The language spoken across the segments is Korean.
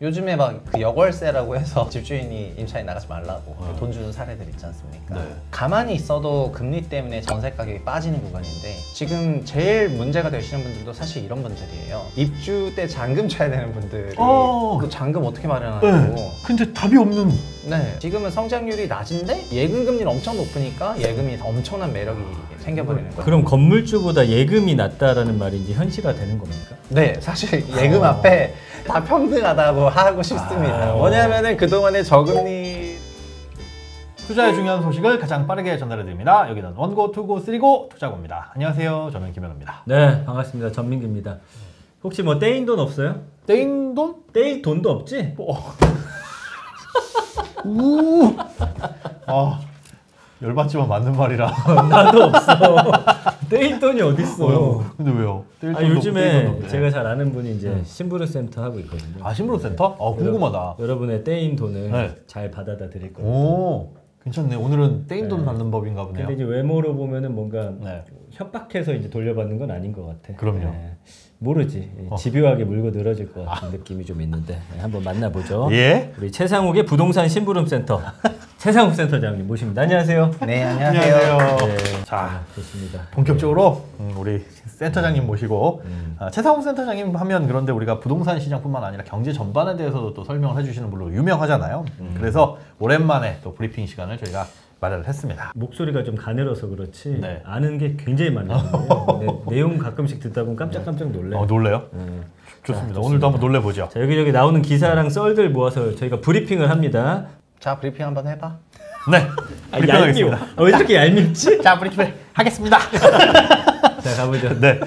요즘에 막 그 역월세라고 해서 집주인이 임차인 나가지 말라고 돈 주는 사례들 있지 않습니까? 네. 가만히 있어도 금리 때문에 전세 가격이 빠지는 구간인데 지금 제일 문제가 되시는 분들도 사실 이런 분들이에요. 입주 때 잔금 쳐야 되는 분들이 그 잔금 어떻게 마련하고 네. 근데 답이 없는. 네. 지금은 성장률이 낮은데 예금 금리는 엄청 높으니까 예금이 엄청난 매력이 생겨버리는 거예요. 그럼 건물주보다 예금이 낮다라는 말인지 현실화 되는 겁니까? 네, 사실 예금 앞에 다 평등하다고 하고 싶습니다. 뭐냐면은 그동안에 저금리 투자의 중요한 소식을 가장 빠르게 전달해드립니다. 여기는 원고, 투고, 쓰리고 투자고입니다. 안녕하세요. 저는 김현우입니다. 네, 반갑습니다. 전민기입니다. 혹시 뭐 떼인 돈 없어요? 떼인 돈? 떼일 돈도 없지? 우. 열받지만 맞는 말이라. 나도 없어. 떼일 돈이 어딨어. 근데 왜요? 떼일 아, 돈도 요즘에 없고 제가 잘 아는 분이 이제 심부름센터 하고 있거든요. 아, 심부름센터? 궁금하다. 여러분의 떼인 돈을 네. 잘 받아다 드릴 거예요. 오, 괜찮네. 오늘은 떼인 돈 받는 법인가 보네요. 근데 이제 외모로 보면은 뭔가 네. 협박해서 이제 돌려받는 건 아닌 것 같아. 그럼요. 모르지. 집요하게 물고 늘어질 것 같은 느낌이 좀 있는데 한번 만나보죠. 예? 우리 최상욱의 부동산 심부름센터 최상욱 센터장님 모십니다. 안녕하세요. 네, 안녕하세요. 네, 자, 좋습니다. 본격적으로 우리 센터장님 모시고 최상욱 센터장님 하면 그런데 우리가 부동산 시장뿐만 아니라 경제 전반에 대해서도 또 설명을 해주시는 분으로 유명하잖아요. 그래서 오랜만에 또 브리핑 시간을 저희가 마련을 했습니다. 목소리가 좀 가늘어서 그렇지 네. 아는 게 굉장히 많은데 내용 가끔씩 듣다 보면 깜짝깜짝 놀래요. 놀래요? 좋습니다. 오늘도 한번 놀래보죠. 자, 여기저기 나오는 기사랑 썰들 모아서 저희가 브리핑을 합니다. 자, 브리핑 한번 해봐. 네, 브리핑하겠습니다. 왜 이렇게 얄밉지? 자, 브리핑을 하겠습니다. 자, 가보죠. 네.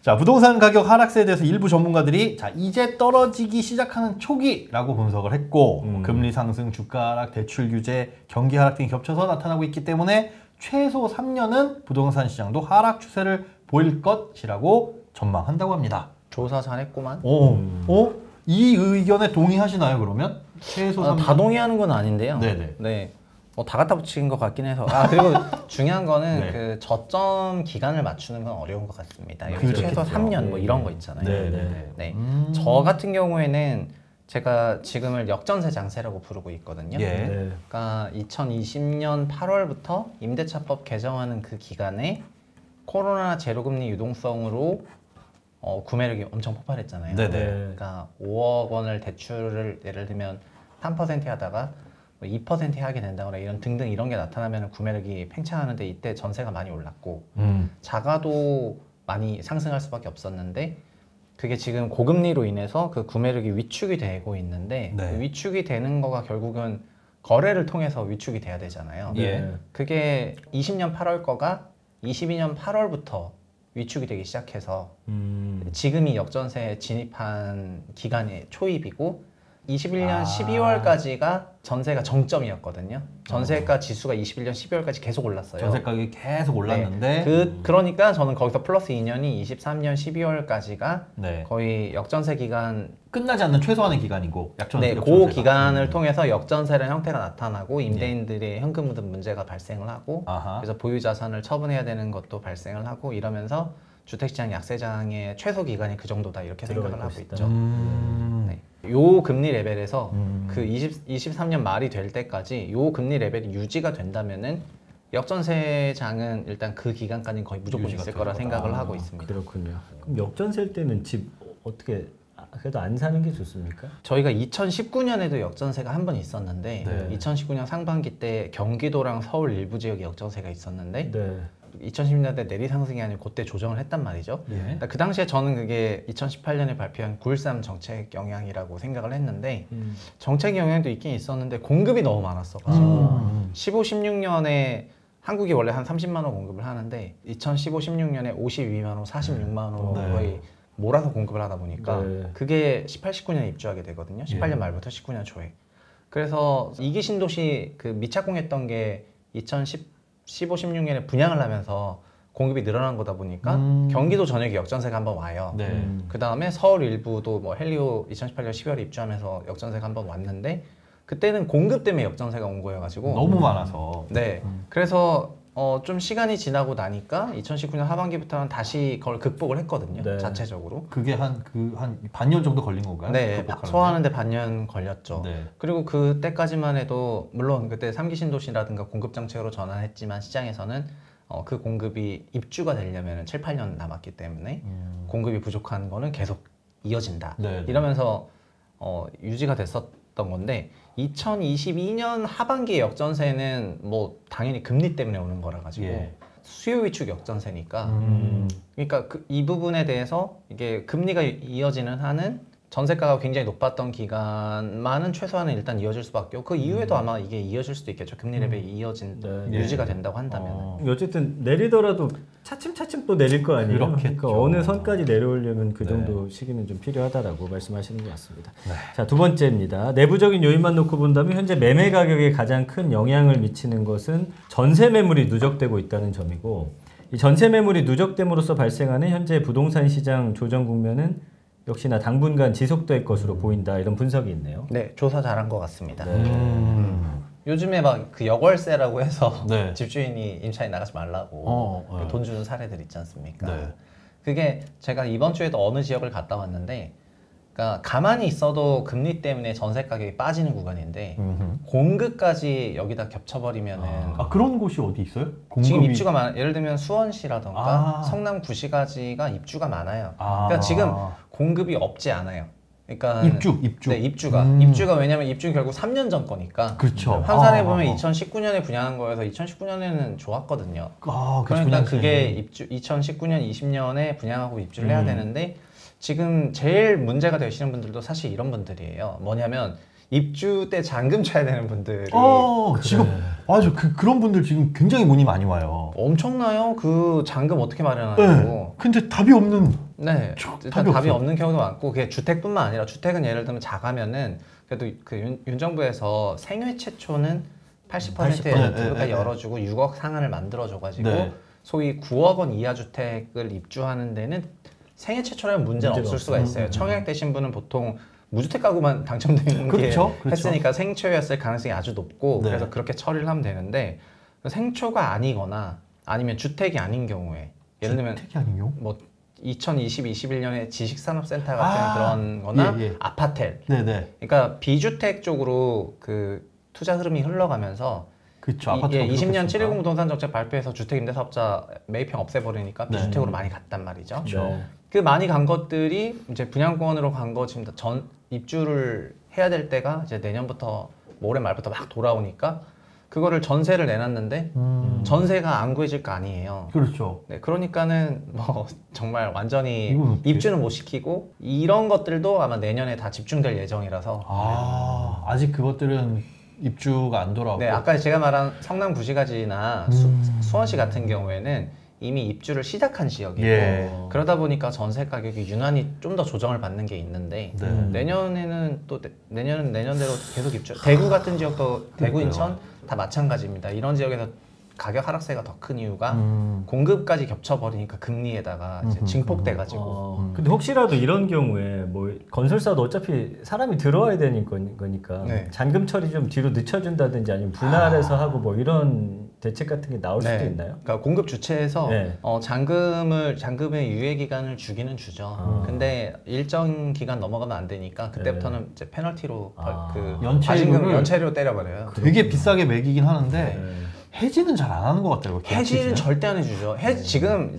자, 부동산 가격 하락세에 대해서 일부 전문가들이 자, 이제 떨어지기 시작하는 초기라고 분석을 했고 금리 상승, 주가 하락, 대출 규제, 경기 하락 등이 겹쳐서 나타나고 있기 때문에 최소 3년은 부동산 시장도 하락 추세를 보일 것이라고 전망한다고 합니다. 조사 잘했구만. 이 의견에 동의하시나요, 그러면? 최소 3년? 다 동의하는 건 아닌데요. 네네. 네. 다 갖다 붙인 것 같긴 해서. 그리고 중요한 거는 네. 그 저점 기간을 맞추는 건 어려운 것 같습니다. 여기 그렇겠죠. 최소 3년 뭐 이런 거 있잖아요. 네. 저 같은 경우에는 제가 지금을 역전세 장세라고 부르고 있거든요. 예. 네. 그러니까 2020년 8월부터 임대차법 개정하는 그 기간에 코로나 제로금리 유동성으로 구매력이 엄청 폭발했잖아요. 네네. 그러니까 5억 원을 대출을 예를 들면 3% 하다가 2% 하게 된다거나 이런 등등 이런 게 나타나면 구매력이 팽창하는데 이때 전세가 많이 올랐고 자가도 많이 상승할 수밖에 없었는데 그게 지금 고금리로 인해서 그 구매력이 위축이 되고 있는데 네. 그 위축이 되는 거가 결국은 거래를 통해서 위축이 돼야 되잖아요. 예. 그게 20년 8월 거가 22년 8월부터 위축이 되기 시작해서 지금이 역전세에 진입한 기간의 초입이고 21년 12월까지가 전세가 정점이었거든요. 전세가 지수가 21년 12월까지 계속 올랐어요. 전세 가격이 계속 올랐는데 그러니까 저는 거기서 플러스 2년이 23년 12월까지가 네. 거의 역전세 기간 끝나지 않는 최소한의 기간이고 네, 그 기간을 통해서 역전세라는 형태가 나타나고 임대인들의 현금 묻은 문제가 발생을 하고 그래서 보유 자산을 처분해야 되는 것도 발생을 하고 이러면서 주택시장 약세장의 최소 기간이 그 정도다 이렇게 생각을 하고 있죠. 네. 요 금리 레벨에서 그 23년 말이 될 때까지 요 금리 레벨이 유지가 된다면은 역전세장은 일단 그 기간까지는 거의 무조건 있을 거라 생각을 하고 있습니다. 그렇군요. 그럼 역전세 때는 집 어떻게 그래도 안 사는 게 좋습니까? 저희가 2019년에도 역전세가 한 번 있었는데 2019년 상반기 때 경기도랑 서울 일부 지역에 역전세가 있었는데 2010년대 내리 상승이 아니고 그때 조정을 했단 말이죠. 그러니까 그 당시에 저는 그게 2018년에 발표한 9.13 정책 영향이라고 생각을 했는데 정책 영향도 있긴 있었는데 공급이 너무 많았어가지고 15, 16년에 한국이 원래 한 30만 원 공급을 하는데 2015, 16년에 52만 원, 46만 원 거의 몰아서 공급을 하다 보니까 그게 18, 19년에 입주하게 되거든요. 18년 말부터 19년 초에. 그래서 이기 신도시 그 미착공했던 게 2015, 16년에 분양을 하면서 공급이 늘어난 거다 보니까 경기도 전역에 역전세가 한번 와요. 그 다음에 서울 일부도 뭐 헬리오 2018년 12월에 입주하면서 역전세가 한번 왔는데 그때는 공급 때문에 역전세가 온 거여가지고 너무 많아서 네. 그래서 좀 시간이 지나고 나니까 2019년 하반기부터는 다시 그걸 극복을 했거든요. 네. 자체적으로. 그게 한 반년 정도 걸린 건가요? 네, 소화하는데 반년 걸렸죠. 네. 그리고 그때까지만 해도 물론 그때 3기 신도시라든가 공급 정책으로 전환했지만 시장에서는 그 공급이 입주가 되려면 7, 8년 남았기 때문에 공급이 부족한 거는 계속 이어진다. 네. 이러면서 유지가 됐었던 건데 2022년 하반기의 역전세는 뭐 당연히 금리 때문에 오는 거라 가지고 예. 수요 위축 역전세니까 그러니까 이 부분에 대해서 이게 금리가 이어지는 한은 전세가가 굉장히 높았던 기간만은 최소한은 일단 이어질 수밖에 없고 그 이후에도 아마 이게 이어질 수도 있겠죠. 금리 레벨이 이어진 네. 유지가 된다고 한다면. 어쨌든 내리더라도 차츰차츰 또 내릴 거 아니에요. 그렇겠죠. 그러니까 어느 선까지 내려오려면 그 네. 정도 시기는 좀 필요하다라고 말씀하시는 것 같습니다. 네. 자, 두 번째입니다. 내부적인 요인만 놓고 본다면 현재 매매 가격에 가장 큰 영향을 미치는 것은 전세 매물이 누적되고 있다는 점이고 이 전세 매물이 누적됨으로써 발생하는 현재 부동산 시장 조정 국면은 역시나 당분간 지속될 것으로 보인다 이런 분석이 있네요. 네, 조사 잘한 것 같습니다. 네. 요즘에 막 그 역월세라고 해서 네. 집주인이 임차인 나가지 말라고 네. 돈 주는 사례들 있지 않습니까? 네. 그게 제가 이번 주에도 어느 지역을 갔다 왔는데 그러니까 가만히 있어도 금리 때문에 전세 가격이 빠지는 구간인데 공급까지 여기다 겹쳐버리면은 그런 곳이 어디 있어요? 지금 입주가 많아. 예를 들면 수원시라던가 아. 성남구시가지가 입주가 많아요. 아. 그러니까 지금 공급이 없지 않아요. 그러니까 입주. 네, 입주가 왜냐면 입주는 결국 3년 전 거니까. 그렇죠. 환산해 보면 2019년에 분양한 거여서 2019년에는 좋았거든요. 그러니까 그게 2019년, 20년에 분양하고 입주를 해야 되는데 지금 제일 문제가 되시는 분들도 사실 이런 분들이에요. 뭐냐면 입주 때 잔금 쳐야 되는 분들이 지금 맞아 그런 분들 지금 굉장히 문의 많이 와요. 엄청나요. 그 잔금 어떻게 마련하냐고. 근데 답이 없는. 네, 일단 답이 없는 경우도 많고 그게 주택뿐만 아니라 주택은 예를 들면 작으면은 그래도 그 윤 정부에서 생애 최초는 80%의 LTV까지 열어주고 6억 상한을 만들어줘가지고 소위 9억 원 이하 주택을 입주하는 데는 생애 최초라면 문제는 없을 수가 있어요. 청약되신 분은 보통 무주택 가구만 당첨된 게 했으니까 생초였을 가능성이 아주 높고 그래서 그렇게 처리를 하면 되는데 생초가 아니거나 아니면 주택이 아닌 경우에 예를 들면 주택이 아닌 경우? 뭐 2020-21년에 지식산업센터 같은 그런 거나 아파텔 그러니까 비주택 쪽으로 그 투자 흐름이 흘러가면서 그쵸, 20년 7.10 부동산 정책 발표해서 주택임대사업자 매입형 없애버리니까 비주택으로 많이 갔단 말이죠. 그 많이 간 것들이 이제 분양권으로 간 거 지금 입주를 해야 될 때가 이제 내년부터 올해 말부터 막 돌아오니까 그거를 전세를 내놨는데 전세가 안 구해질 거 아니에요. 그렇죠. 네, 그러니까는 뭐 정말 완전히 입주는 못 시키고 이런 것들도 아마 내년에 다 집중될 예정이라서 아직 그것들은 입주가 안 돌아오고. 네, 아까 제가 말한 성남구시가지나 수원시 같은 경우에는 이미 입주를 시작한 지역이고 그러다 보니까 전세 가격이 유난히 좀 더 조정을 받는 게 있는데 내년에는 또 내년은 내년대로 계속 입주. 대구 같은 지역도 대구, 인천 다 마찬가지입니다. 이런 지역에서 가격 하락세가 더 큰 이유가 공급까지 겹쳐버리니까 금리에다가 이제 증폭돼가지고. 근데 혹시라도 이런 경우에 뭐 건설사도 어차피 사람이 들어와야 되는 거니까 잔금 처리 좀 뒤로 늦춰준다든지 아니면 분할해서 하고 뭐 이런 대책 같은 게 나올 수도 있나요? 그러니까 공급 주체에서 잔금의 유예 기간을 주기는 주죠. 근데 일정 기간 넘어가면 안 되니까 그때부터는 이제 페널티로 연체료 때려버려요. 되게 비싸게 매기긴 하는데 해지는 잘 안 하는 것 같아요. 해지는 절대 안 해주죠. 지금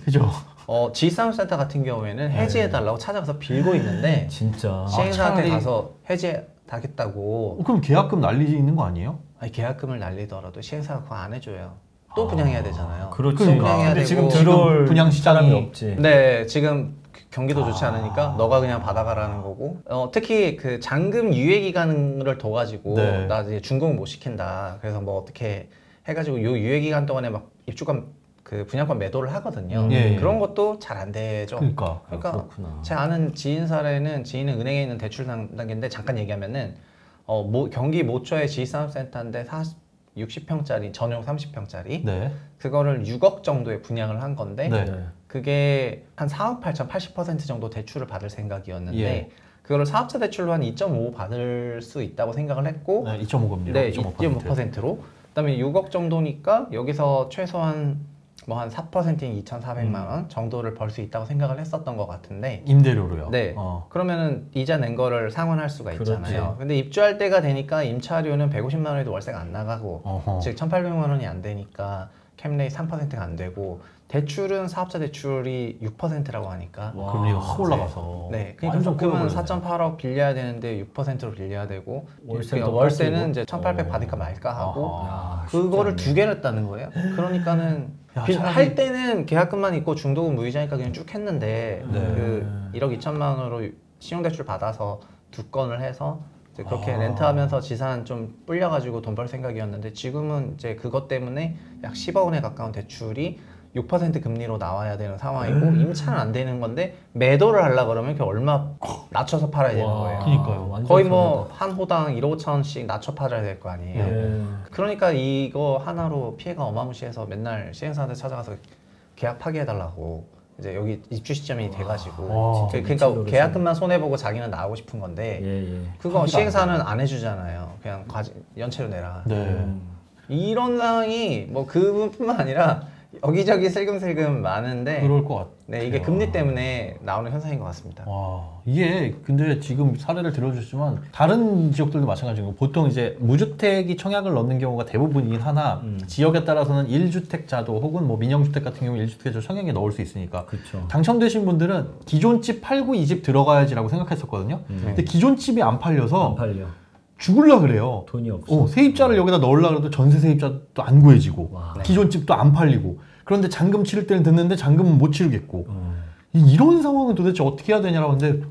지식산업센터 같은 경우에는 해지해달라고 찾아가서 빌고 있는데 진짜 시행사한테 가서 해지하겠다고. 그럼 계약금 날리는 거 아니에요? 아니, 계약금을 날리더라도 시행사가 그거 안 해줘요. 또 분양해야 되잖아요. 그렇지. 분양해야 되고 지금 들어올 분양 시장이 없지. 네, 지금 경기도 좋지 않으니까 너가 그냥 받아가라는 거고. 특히 그 잔금 유예 기간을 둬가지고 나 이제 준공 못 시킨다. 그래서 뭐 어떻게 해가지고 요 유예 기간 동안에 막 입주권 그 분양권 매도를 하거든요. 그런 것도 잘 안 되죠. 그러니까 제 아는 지인 사례는 지인은 은행에 있는 대출 담당인데 잠깐 얘기하면은 경기 모처의 지식산업센터인데 60평짜리 전용 30평짜리 그거를 6억 정도에 분양을 한 건데 그게 한 4억 8천 80% 정도 대출을 받을 생각이었는데 그거를 사업자 대출로 한 2.5 받을 수 있다고 생각을 했고 2.5금리로 2.5%로 그다음에 6억 정도니까 여기서 최소한 뭐 한 4%인 2,400만 원 정도를 벌 수 있다고 생각을 했었던 것 같은데 임대료로요? 네. 그러면은 이자 낸 거를 상환할 수가 있잖아요. 근데 입주할 때가 되니까 임차료는 150만 원에도 월세가 안 나가고 즉 1,800만 원이 안 되니까 캡레이 3%가 안 되고 대출은 사업자 대출이 6%라고 하니까 금리가 확 올라가서 네, 그러니까 그러면 4.8억 빌려야 되는데 6%로 빌려야 되고 월세는 이제 1,800 받을까 말까 하고 그거를 두 개 냈다는 거예요. 그러니까는 할 때는 계약금만 있고 중도금 무이자니까 그냥 쭉 했는데 그 1억 2천만 원으로 신용대출 받아서 2건을 해서 이제 그렇게 렌트하면서 지산 좀 불려가지고 돈 벌 생각이었는데 지금은 이제 그것 때문에 약 10억 원에 가까운 대출이 6% 금리로 나와야 되는 상황이고 임차는 안 되는 건데 매도를 하려고 그러면 그 얼마 낮춰서 팔아야 되는 거예요. 그러니까요. 거의 뭐 한 호당 1억 5천원씩 낮춰 팔아야 될 거 아니에요. 그러니까 이거 하나로 피해가 어마무시해서 맨날 시행사한테 찾아가서 계약 파기해달라고 이제 여기 입주 시점이 돼가지고 그러니까 계약금만 손해보고 자기는 나오고 싶은 건데 그거 시행사는 안 해주잖아요. 그냥 연체로 내라. 이런 상황이 뭐 그뿐만 아니라 여기저기 슬금슬금 많은데 그럴 것 같아요. 네, 이게 금리 때문에 나오는 현상인 것 같습니다. 와, 이게 근데 지금 사례를 들어주시지만 다른 지역들도 마찬가지인 거. 보통 이제 무주택이 청약을 넣는 경우가 대부분이긴 하나 지역에 따라서는 1주택자도 혹은 뭐 민영주택 같은 경우 1주택자도 청약에 넣을 수 있으니까 당첨되신 분들은 기존 집 팔고 이 집 들어가야지라고 생각했었거든요. 근데 기존 집이 안 팔려서 죽을라 그래요. 돈이 없어. 세입자를 여기다 넣으려고 그래도 전세 세입자도 안 구해지고 기존 집도 안 팔리고 그런데 잔금 치를 때는 듣는데 잔금은 못 치르겠고 이런 상황은 도대체 어떻게 해야 되냐라고 하는데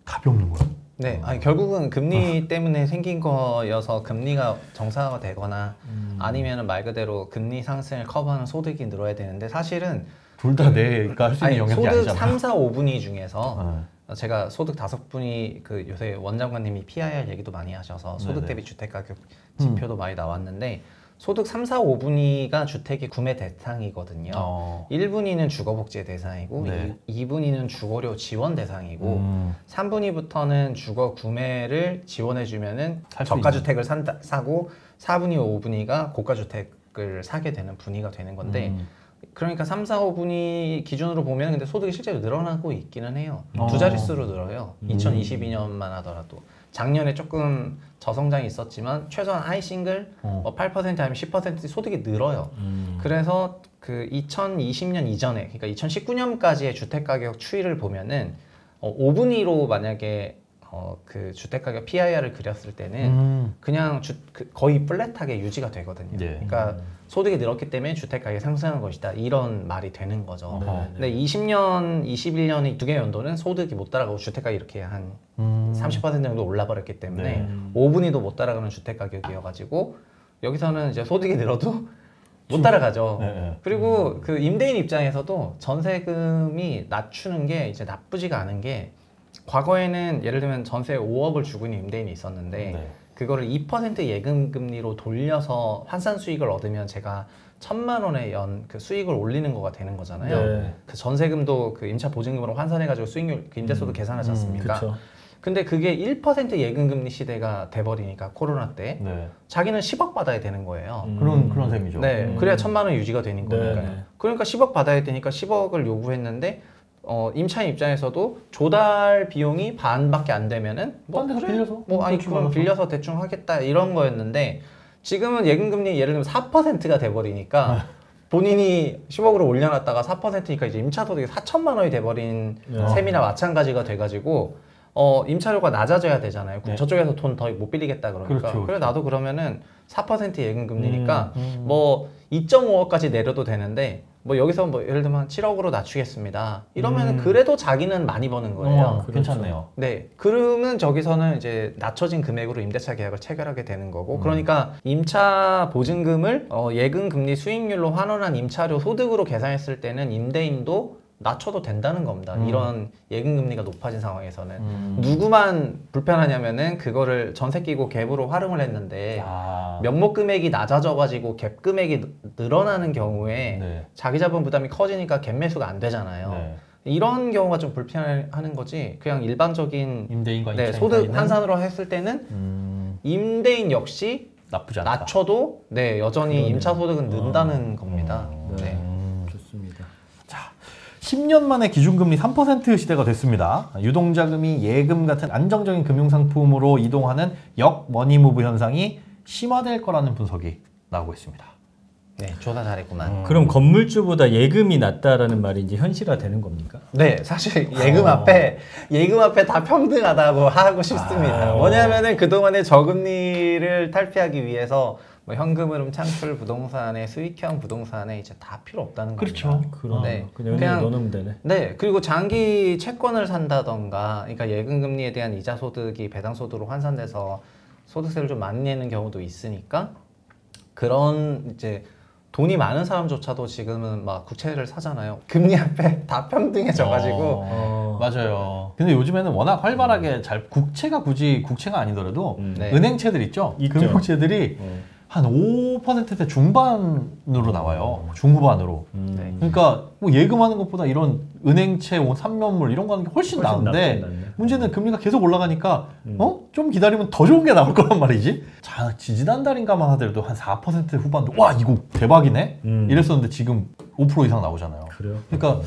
답이 없는 거예요. 네, 아니 결국은 금리 때문에 생긴 거여서 금리가 정상화가 되거나 아니면은 말 그대로 금리 상승을 커버하는 소득이 늘어야 되는데 사실은 둘 다 내가 할 수 있는 영역이 소득 아니잖아요. 3, 4, 5분위 중에서 제가 소득 5분위 그 요새 원장관님이 PIR 얘기도 많이 하셔서 소득 대비 주택 가격 지표도 많이 나왔는데 소득 3, 4, 5분위가 주택의 구매 대상이거든요. 1분위는 주거복지의 대상이고 2분위는 주거료 지원 대상이고 3분위부터는 주거 구매를 지원해주면은 저가주택을 사고 4분위, 5분위가 고가주택을 사게 되는 분위가 되는 건데 그러니까 3, 4, 5분위 기준으로 보면 근데 소득이 실제로 늘어나고 있기는 해요. 두 자릿수로 늘어요. 2022년만 하더라도. 작년에 조금 저성장이 있었지만 최소한 하이싱글 8% 아니면 10% 소득이 늘어요. 그래서 그 2020년 이전에 그러니까 2019년까지의 주택가격 추이를 보면은 5분위로 만약에 그 주택가격 PIR을 그렸을 때는 그냥 거의 플랫하게 유지가 되거든요. 그러니까 소득이 늘었기 때문에 주택가격이 상승한 것이다. 이런 말이 되는 거죠. 근데 20년, 21년 이 두 개 연도는 소득이 못 따라가고 주택가격이 이렇게 한 30% 정도 올라버렸기 때문에 5분위도 못 따라가는 주택가격이어가지고 여기서는 이제 소득이 늘어도 못 따라가죠. 그리고 그 임대인 입장에서도 전세금이 낮추는 게 이제 나쁘지가 않은 게 과거에는 예를 들면 전세 5억을 주고 있는 임대인이 있었는데 그거를 2% 예금 금리로 돌려서 환산 수익을 얻으면 제가 1,000만 원의 연 그 수익을 올리는 거가 되는 거잖아요. 그 전세금도 그 임차 보증금으로 환산해가지고 수익률 그 임대소득 계산하지 않습니까? 근데 그게 1% 예금 금리 시대가 돼버리니까 코로나 때 자기는 10억 받아야 되는 거예요. 그런 셈이죠. 네, 그래야 1,000만 원 유지가 되는 거니까요. 그러니까 10억 받아야 되니까 10억을 요구했는데 임차인 입장에서도 조달 비용이 반밖에 안 되면은 빌려서 그럼 빌려서 대충 하겠다 이런 거였는데 지금은 예금금리 예를 들면 4%가 돼버리니까 본인이 10억으로 올려놨다가 4%니까 이제 임차소득이 4천만 원이 돼버린 셈이나 마찬가지가 돼가지고 임차료가 낮아져야 되잖아요. 저쪽에서 돈 더 못 빌리겠다 그러니까. 그래 나도 그러면은 4% 예금금리니까 뭐 2.5억까지 내려도 되는데 뭐 여기서 뭐 예를 들면 7억으로 낮추겠습니다. 이러면 그래도 자기는 많이 버는 거예요. 괜찮네요. 네, 그러면 저기서는 이제 낮춰진 금액으로 임대차 계약을 체결하게 되는 거고, 그러니까 임차 보증금을 예금 금리 수익률로 환원한 임차료 소득으로 계산했을 때는 임대인도 낮춰도 된다는 겁니다. 이런 예금 금리가 높아진 상황에서는 누구만 불편하냐면은 그거를 전세 끼고 갭으로 활용을 했는데 명목 금액이 낮아져가지고 갭 금액이 늘어나는 경우에 자기 자본 부담이 커지니까 갭 매수가 안 되잖아요. 이런 경우가 좀 불편하는 거지. 그냥 일반적인 임대인과 소득 환산으로 했을 때는 임대인 역시 나쁘지 않다. 낮춰도 네 여전히 임차 소득은 는다는 겁니다. 네. 좋습니다. 자, 10년 만에 기준금리 3% 시대가 됐습니다. 유동자금이 예금 같은 안정적인 금융상품으로 이동하는 역머니무브 현상이 심화될 거라는 분석이 나오고 있습니다. 네, 조사 잘했구만. 그럼 건물주보다 예금이 낫다라는 말이 이제 현실화되는 겁니까? 네, 사실 예금 앞에 다 평등하다고 하고 싶습니다. 뭐냐면은 그동안의 저금리를 탈피하기 위해서 뭐 현금 흐름 창출 부동산에 수익형 부동산에 이제 다 필요 없다는 그렇죠. 겁니다. 그러네. 그냥 넣으면 되네. 네, 그리고 장기 채권을 산다던가, 그러니까 예금 금리에 대한 이자 소득이 배당 소득으로 환산돼서 소득세를 좀 많이 내는 경우도 있으니까 그런 이제 돈이 많은 사람조차도 지금은 막 국채를 사잖아요. 금리 앞에 다 평등해져가지고. 맞아요. 근데 요즘에는 워낙 활발하게 국채가 굳이 국채가 아니더라도 네. 은행채들 있죠? 금융채들이 한 5%대 중반으로 나와요. 중후반으로. 네. 그러니까 뭐 예금하는 것보다 이런 은행채, 3년물 이런 거 하는 게 훨씬 나은데 낫네. 문제는 금리가 계속 올라가니까 좀 기다리면 더 좋은 게 나올 거란 말이지. 자, 지지난달인가만 하더라도 한 4% 후반도 와 이거 대박이네 이랬었는데 지금 5% 이상 나오잖아요. 그래요? 그러니까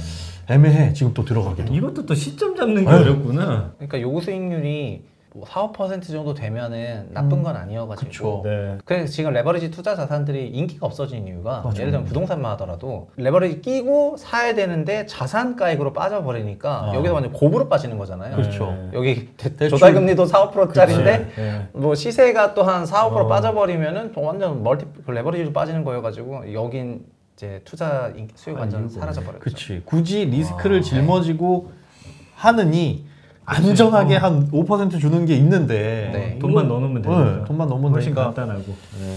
애매해 지금 또 들어가기도. 이것도 또 시점 잡는 게 어렵구나. 그러니까 요구 수익률이 뭐 4, 5% 정도 되면은 나쁜 건 아니어가지고. 그쵸. 네. 그래서 지금 레버리지 투자 자산들이 인기가 없어진 이유가 예를 들면 부동산만 하더라도 레버리지 끼고 사야 되는데 자산가액으로 빠져버리니까 여기서 완전 곱으로 빠지는 거잖아요. 그렇죠. 여기 조달금리도 4, 5%짜리인데 네. 뭐 시세가 또 한 4, 5% 빠져버리면은 완전 레버리지로 빠지는 거여가지고 여긴 이제 투자 수요가 완전 사라져버렸죠. 그치. 굳이 리스크를 짊어지고 하느니 안전하게 한 5% 주는 게 있는데 네. 돈만 넣어놓으면 되니까. 돈만 넣으면 훨씬 되니까. 간단하고.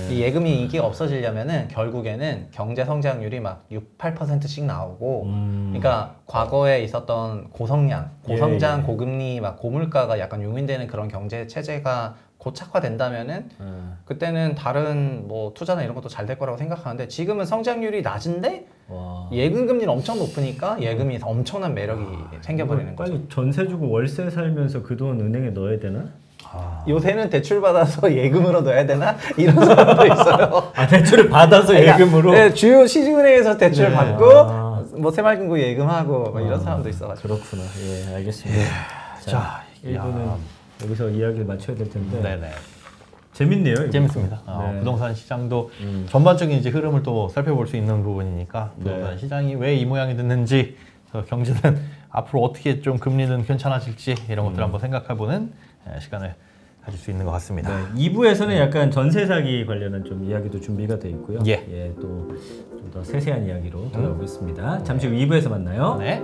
이 예금이 인기가 없어지려면은 결국에는 경제 성장률이 막 6, 8%씩 나오고, 그러니까 과거에 있었던 고성장, 예. 고금리, 막 고물가가 약간 용인되는 그런 경제 체제가 고착화된다면은 그때는 다른 뭐 투자나 이런 것도 잘 될 거라고 생각하는데 지금은 성장률이 낮은데 와. 예금 금리는 엄청 높으니까 예금이 엄청난 매력이 생겨버리는 거죠. 빨리 전세 주고 월세 살면서 그 돈 은행에 넣어야 되나? 요새는 대출 받아서 예금으로 넣어야 되나 이런 사람도 있어요. 아 대출을 받아서 예금으로? 네, 주요 시중은행에서 대출 네. 받고 뭐 새마을금고 예금하고 뭐 이런 사람도 있어가지고. 그렇구나. 예, 알겠습니다. 자, 1부는 여기서 이야기를 마쳐야 될 텐데. 네네. 재밌네요. 이거. 재밌습니다. 네. 부동산 시장도 전반적인 이제 흐름을 또 살펴볼 수 있는 부분이니까 부동산 시장이 왜 이 모양이 됐는지, 경제는 앞으로 어떻게 좀 금리는 괜찮아질지 이런 것들 한번 생각해보는 시간을 가질 수 있는 것 같습니다. 네, 2부에서는 약간 전세 사기 관련한 좀 이야기도 준비가 돼 있고요. 예. 또 좀 더 세세한 이야기로 돌아오겠습니다. 잠시 후 2부에서 만나요. 네.